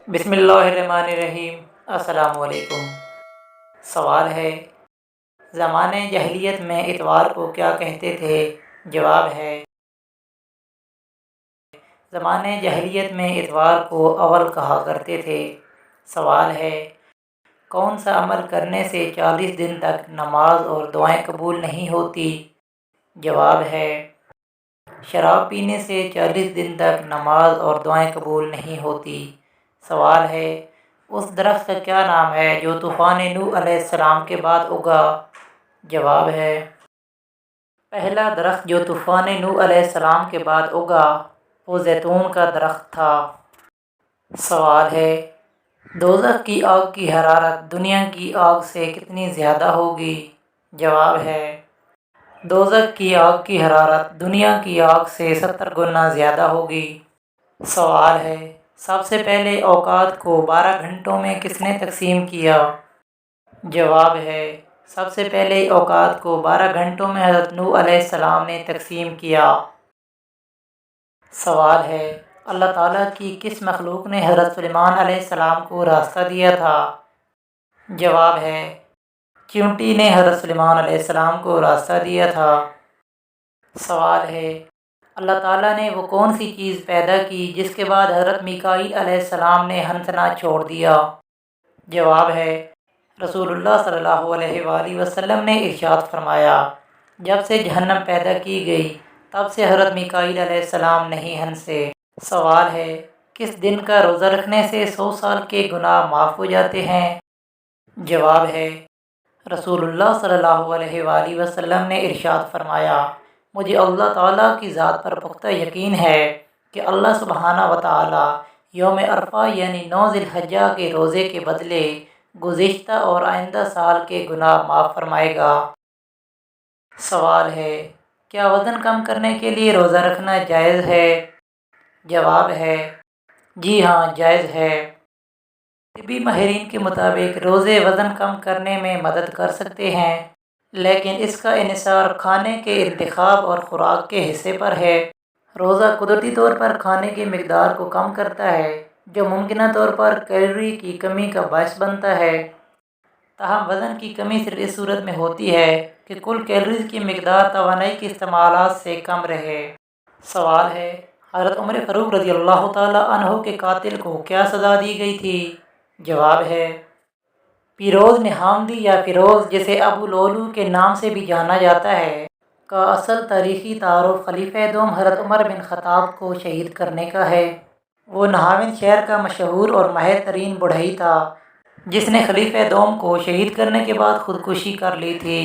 بسم اللہ الرحمن الرحیم۔ السلام علیکم۔ سوال ہے، زمانۂ جاہلیت میں اتوار کو کیا کہتے تھے؟ جواب ہے، زمانۂ جاہلیت میں اتوار کو اول کہا کرتے تھے۔ سوال ہے، کون سا عمل کرنے سے 40 دن تک نماز اور دعائیں قبول نہیں ہوتی؟ جواب ہے، شراب پینے سے 40 دن تک نماز اور دعائیں قبول نہیں ہوتی۔ سوال ہے، اس درخت کا کیا نام ہے جو طوفان نوح علیہ السلام کے بعد اگا؟ جواب ہے، پہلا درخت جو طوفان نوح علیہ السلام کے بعد اگا وہ زیتون کا درخت تھا۔ سوال ہے، دوزخ کی آگ کی حرارت دنیا کی آگ سے کتنی زیادہ ہوگی؟ جواب ہے، دوزخ کی آگ کی حرارت دنیا کی آگ سے 70 گنا زیادہ ہوگی۔ سوال ہے، سب سے پہلے اوقات کو 12 گھنٹوں میں کس نے تقسیم کیا؟ جواب ہے، سب سے پہلے اوقات کو 12 گھنٹوں میں حضرت نوح علیہ السلام نے تقسیم کیا۔ سوال ہے، اللہ تعالیٰ کی کس مخلوق نے حضرت سلیمان علیہ السلام کو راستہ دیا تھا؟ جواب ہے، چیونٹی نے حضرت سلیمان علیہ السلام کو راستہ دیا تھا۔ سوال ہے، اللہ تعالیٰ نے وہ کون سی چیز پیدا کی جس کے بعد حضرت میکائیل علیہ السلام نے ہنسنا چھوڑ دیا؟ جواب ہے، رسول اللہ صلی اللہ علیہ وآلہ وسلم نے ارشاد فرمایا، جب سے جہنم پیدا کی گئی تب سے حضرت میکائیل علیہ السلام نہیں ہنسے۔ سوال ہے، کس دن کا روزہ رکھنے سے 100 سال کے گناہ معاف ہو جاتے ہیں؟ جواب ہے، رسول اللہ صلی اللہ علیہ وآلہ وسلم نے ارشاد فرمایا، مجھے اللہ تعالیٰ کی ذات پر پختہ یقین ہے کہ اللہ سبحانہ و تعالیٰ یوم عرفہ یعنی 9 ذی الحجہ کے روزے کے بدلے گزشتہ اور آئندہ سال کے گناہ معاف فرمائے گا۔ سوال ہے، کیا وزن کم کرنے کے لیے روزہ رکھنا جائز ہے؟ جواب ہے، جی ہاں جائز ہے۔ طبی ماہرین کے مطابق روزے وزن کم کرنے میں مدد کر سکتے ہیں، لیکن اس کا انحصار کھانے کے انتخاب اور خوراک کے حصے پر ہے۔ روزہ قدرتی طور پر کھانے کی مقدار کو کم کرتا ہے جو ممکنہ طور پر کیلوری کی کمی کا باعث بنتا ہے۔ تاہم وزن کی کمی صرف اس صورت میں ہوتی ہے کہ کل کیلوریز کی مقدار توانائی کے استعمالات سے کم رہے۔ سوال ہے، حضرت عمر فاروق رضی اللہ تعالیٰ عنہ کے قاتل کو کیا سزا دی گئی تھی؟ جواب ہے، پیروز نہامدی یا فیروز جسے ابو لولو کے نام سے بھی جانا جاتا ہے کا اصل تاریخی تعارف خلیفہ دوم حضرت عمر بن خطاب کو شہید کرنے کا ہے۔ وہ نہاوند شہر کا مشہور اور ماہر ترین بڑھئی تھا جس نے خلیفہ دوم کو شہید کرنے کے بعد خودکشی کر لی تھی۔